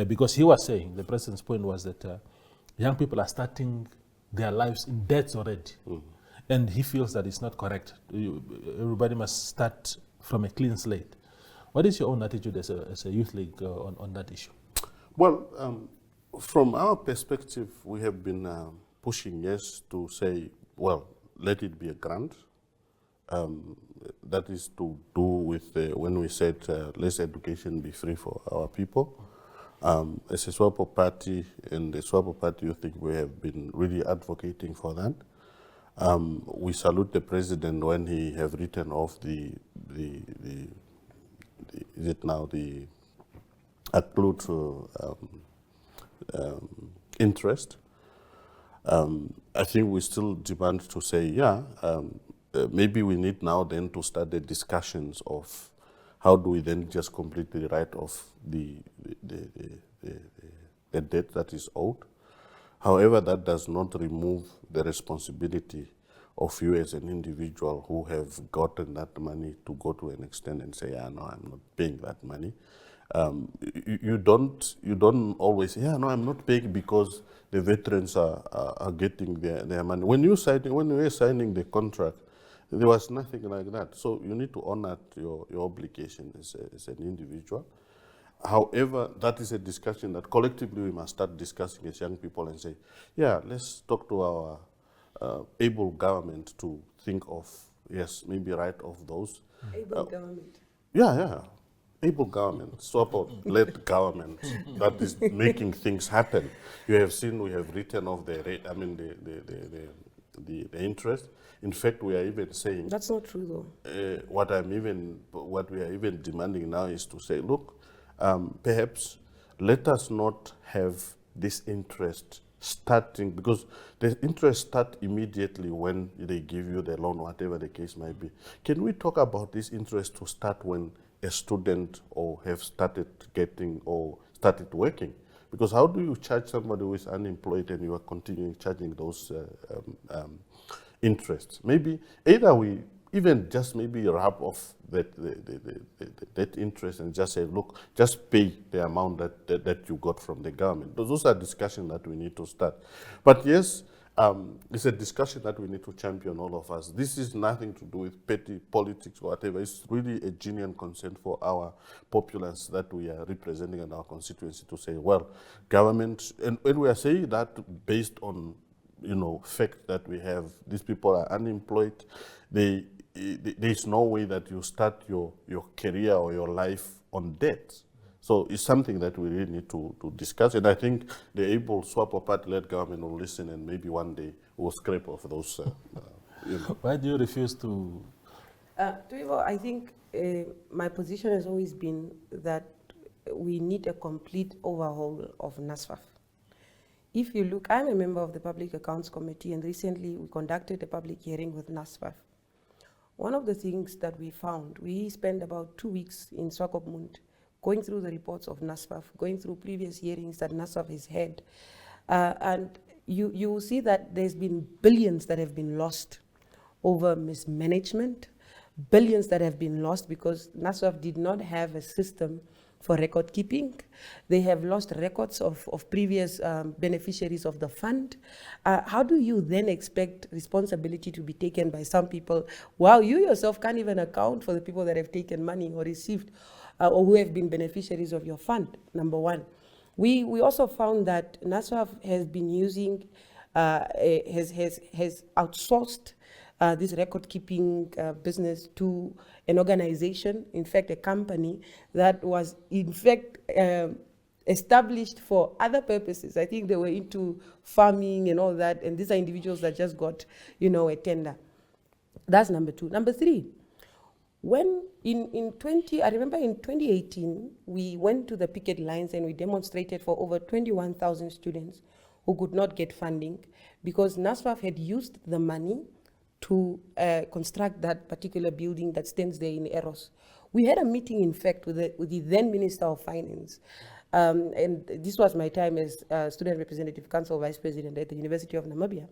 Speaker 1: because he was saying, the president's point was that young people are starting their lives in debts already. And he feels that it's not correct. Everybody must start from a clean slate. What is your own attitude as a youth league on that issue?
Speaker 3: Well, from our perspective, we have been pushing, yes, to say, well, let it be a grant. That is to do with when we said, let education be free for our people. As a Swapo party, and the Swapo party, you think we have been really advocating for that. We salute the president when he have written off the is it now the accrued interest. I think we still demand to say, yeah, maybe we need now then to start the discussions of how do we then just completely write off the debt that is owed. However, that does not remove the responsibility of you as an individual who have gotten that money to go to an extent and say, yeah, no, I'm not paying that money. You don't always say, yeah, no, I'm not paying because the veterans are getting their money. When you were signing the contract, there was nothing like that. So you need to honor your obligation as an individual. However, that is a discussion that collectively we must start discussing as young people and say, yeah, let's talk to our able government to think of, yes, maybe write off those.
Speaker 2: Able government.
Speaker 3: Yeah. Able government, Swapo-led government that is making things happen. You have seen we have written off the rate, the interest. In fact, we are even saying
Speaker 2: that's not true though.
Speaker 3: What we are even demanding now is to say, look, perhaps let us not have this interest starting, because the interest start immediately when they give you the loan, whatever the case might be. Can we talk about this interest to start when a student or have started getting or started working? Because how do you charge somebody who is unemployed and you are continuing charging those interests? Maybe either we even just maybe wrap off that interest and just say, look, just pay the amount that you got from the government. Those are discussions that we need to start. But yes, it's a discussion that we need to champion, all of us. This is nothing to do with petty politics or whatever. It's really a genuine concern for our populace that we are representing in our constituency to say, well, government, and we are saying that based on, fact that we have, these people are unemployed. There's no way that you start your career or your life on debt. So it's something that we really need to discuss. And I think the able Swapo party-led government will listen, and maybe one day we'll scrape off those.
Speaker 1: Why do you refuse to?
Speaker 2: I think my position has always been that we need a complete overhaul of NASFAF. If you look, I'm a member of the Public Accounts Committee, and recently we conducted a public hearing with NASFAF. One of the things that we found, we spent about 2 weeks in Swakopmund going through the reports of NASFAF, going through previous hearings that NASFAF has had. And you will see that there's been billions that have been lost over mismanagement, billions that have been lost because NASFAF did not have a system for record keeping. They have lost records of previous beneficiaries of the fund. How do you then expect responsibility to be taken by some people while you yourself can't even account for the people that have taken money or received or who have been beneficiaries of your fund, number one. We also found that NASFAF has been using, has outsourced this record-keeping business to an organization, in fact, a company that was, in fact, established for other purposes. I think they were into farming and all that, and these are individuals that just got, a tender. That's number two. Number three, when I remember in 2018, we went to the picket lines and we demonstrated for over 21,000 students who could not get funding because NASFAF had used the money to construct that particular building that stands there in Eros. We had a meeting, in fact, with the then Minister of Finance. And this was my time as Student Representative Council Vice President at the University of Namibia.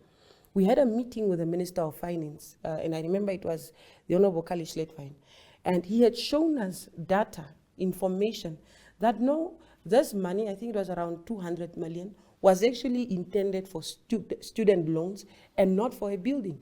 Speaker 2: We had a meeting with the Minister of Finance, and I remember it was the Honorable Kali Schlettwein. And he had shown us data, information, that no, this money, I think it was around 200 million, was actually intended for student loans and not for a building.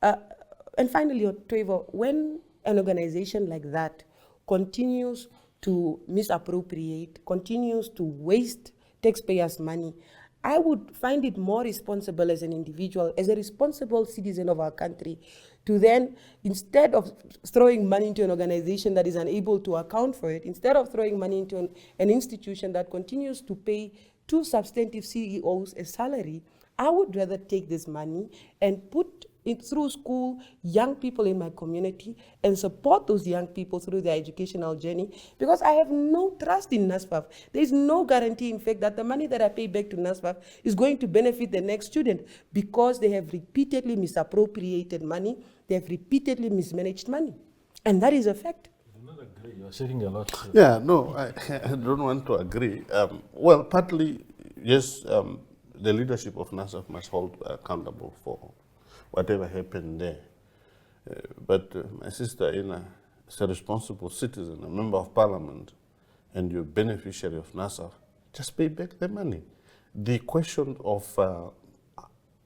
Speaker 2: And finally, Trevor, when an organization like that continues to misappropriate, continues to waste taxpayers' money, I would find it more responsible as an individual, as a responsible citizen of our country, to then, instead of throwing money into an organization that is unable to account for it, instead of throwing money into an institution that continues to pay 2 substantive CEOs a salary, I would rather take this money and put it through school, young people in my community, and support those young people through their educational journey, because I have no trust in NASFAF. There is no guarantee, in fact, that the money that I pay back to NASFAF is going to benefit the next student, because they have repeatedly misappropriated money, they have repeatedly mismanaged money. And that is a fact.
Speaker 1: I do not agree. You're sharing a lot.
Speaker 3: Yeah, no, I don't want to agree. Well, partly, yes, the leadership of NASFAF must hold accountable for whatever happened there. But my sister Inna is a responsible citizen, a member of parliament, and you're a beneficiary of NASFAF. Just pay back the money. The question of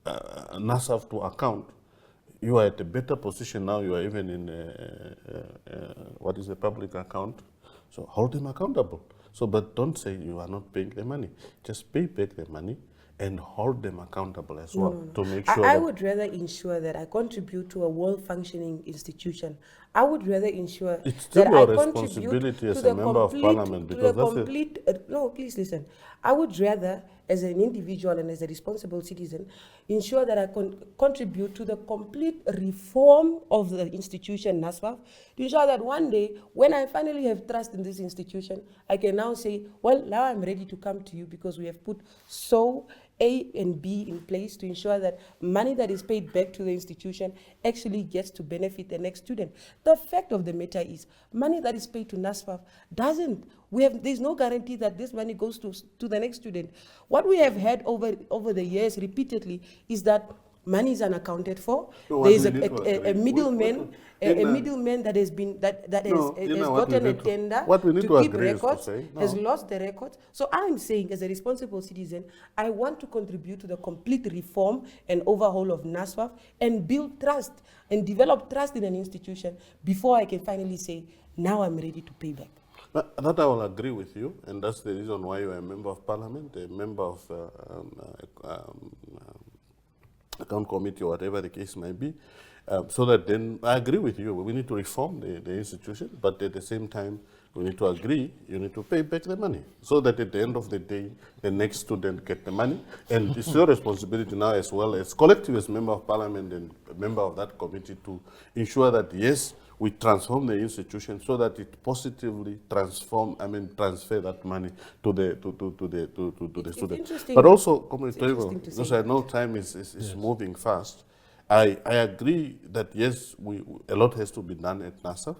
Speaker 3: NASFAF to account, you are at a better position now. You are even in what is a public account. So hold them accountable. So, but don't say you are not paying the money. Just pay back the money and hold them accountable as well, to make sure
Speaker 2: I would rather ensure that I contribute to a well-functioning institution. I would rather ensure
Speaker 3: it's still
Speaker 2: that
Speaker 3: your
Speaker 2: I
Speaker 3: responsibility as a member of parliament, because that's
Speaker 2: no, please listen. I would rather, as an individual and as a responsible citizen, ensure that I contribute to the complete reform of the institution NASFAF, to ensure that one day, when I finally have trust in this institution, I can now say, well, now I'm ready to come to you because we have put so A and B in place to ensure that money that is paid back to the institution actually gets to benefit the next student. The fact of the matter is, money that is paid to NASFAF there's no guarantee that this money goes to the next student. What we have had over the years repeatedly is that money is unaccounted for. There is a middleman, a middleman that has been has gotten a tender to keep records, has lost the records. So I'm saying, as a responsible citizen, I want to contribute to the complete reform and overhaul of NASFAF and build trust and develop trust in an institution before I can finally say, now I'm ready to pay back.
Speaker 3: That I will agree with you, and that's the reason why you are a member of parliament, a member of account committee, or whatever the case may be, so that then I agree with you. We need to reform the institution, but at the same time, we need to agree, you need to pay back the money, so that at the end of the day, the next student get the money. And it's your responsibility now, as well as collective as member of parliament and a member of that committee, to ensure that, yes, we transform the institution so that it positively transfer that money to the student. But also, because I know time is moving fast, I agree that yes, a lot has to be done at NASFAF.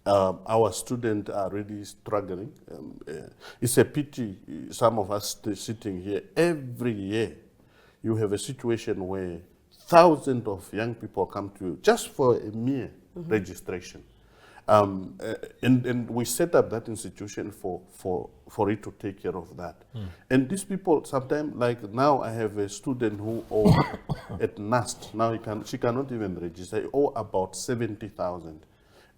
Speaker 3: Our students are really struggling. It's a pity, some of us sitting here, every year you have a situation where thousands of young people come to you just for a mere registration. And we set up that institution for it to take care of that. And these people sometimes, like now I have a student who owes at NAST, now she cannot even register, he owe about 70,000.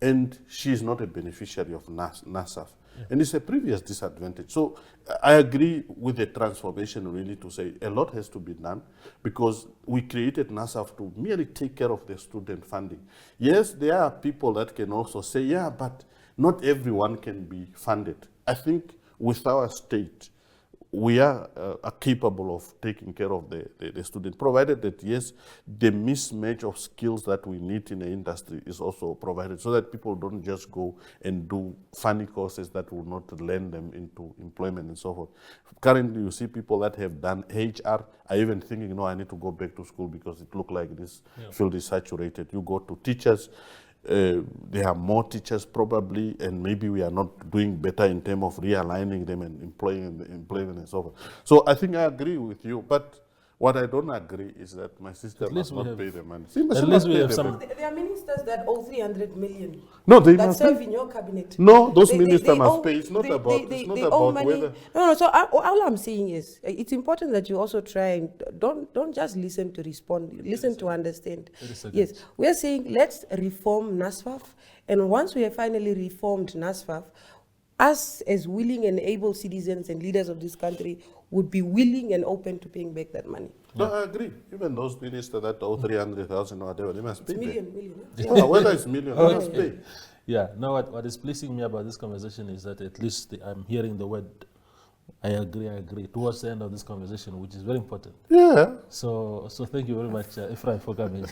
Speaker 3: And she is not a beneficiary of NASFAF. And it's a previous disadvantage. So I agree with the transformation, really, to say a lot has to be done, because we created NASFAF to merely take care of the student funding. Yes, there are people that can also say, yeah, but not everyone can be funded. I think with our state, we are capable of taking care of the student, provided that, yes, the mismatch of skills that we need in the industry is also provided, so that people don't just go and do funny courses that will not land them into employment and so forth. Currently, you see people that have done HR are even thinking, no, I need to go back to school because it looks like this field is saturated. You go to teachers, there are more teachers probably, and maybe we are not doing better in terms of realigning them and employment and so forth. So I think I agree with you, but What I don't agree is that my sister
Speaker 1: At
Speaker 3: must
Speaker 1: least we
Speaker 3: not
Speaker 1: have-
Speaker 3: pay the money. See, my
Speaker 1: at
Speaker 3: sister
Speaker 1: least
Speaker 3: must
Speaker 1: we
Speaker 3: pay
Speaker 1: have
Speaker 3: the
Speaker 1: some-
Speaker 3: money.
Speaker 2: There are ministers that owe 300 million.
Speaker 3: No, they
Speaker 2: that
Speaker 3: must
Speaker 2: serve
Speaker 3: pay.
Speaker 2: in your cabinet.
Speaker 3: No, those
Speaker 2: They-
Speaker 3: ministers
Speaker 2: they
Speaker 3: must
Speaker 2: owe-
Speaker 3: pay. It's not
Speaker 2: they-
Speaker 3: about,
Speaker 2: they-
Speaker 3: it's not
Speaker 2: they owe
Speaker 3: about
Speaker 2: money.
Speaker 3: whether.
Speaker 2: No. So all I'm saying is, it's important that you also try and don't just listen to respond. Listen to understand.
Speaker 1: 30 seconds.
Speaker 2: Yes, we are saying let's reform NASFAF, and once we have finally reformed NASFAF, us as willing and able citizens and leaders of this country would be willing and open to paying back that money.
Speaker 3: No, I agree. Even those ministers that owe 300,000 or whatever, they must pay.
Speaker 2: It's
Speaker 3: them.
Speaker 2: million.
Speaker 3: Yeah, whether it's million, they must
Speaker 1: Okay.
Speaker 3: pay.
Speaker 1: Yeah, no, what is pleasing me about this conversation is that at least I'm hearing the word I agree towards the end of this conversation, which is very important.
Speaker 3: Yeah.
Speaker 1: So thank you very much, Ephraim, for coming.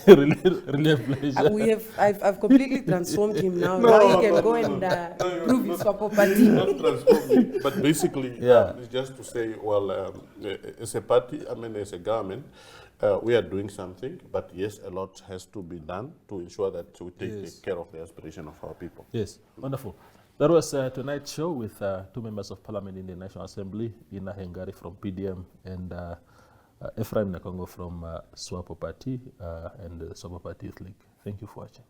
Speaker 1: really a pleasure.
Speaker 2: I've completely transformed him now.
Speaker 3: No,
Speaker 2: Now he can
Speaker 3: no,
Speaker 2: go
Speaker 3: no,
Speaker 2: and
Speaker 3: no.
Speaker 2: prove his Swapo party.
Speaker 3: Not transform me, but basically,
Speaker 1: Yeah.
Speaker 3: it's just to say, well, as a party, I mean, as a government, we are doing something, but yes, a lot has to be done to ensure that we take care of the aspiration of our people.
Speaker 1: Yes, wonderful. That was tonight's show with two members of parliament in the National Assembly, Inna Hengari from PDM and Ephraim Nekongo from Swapo Party and the Swapo Party Youth League. Thank you for watching.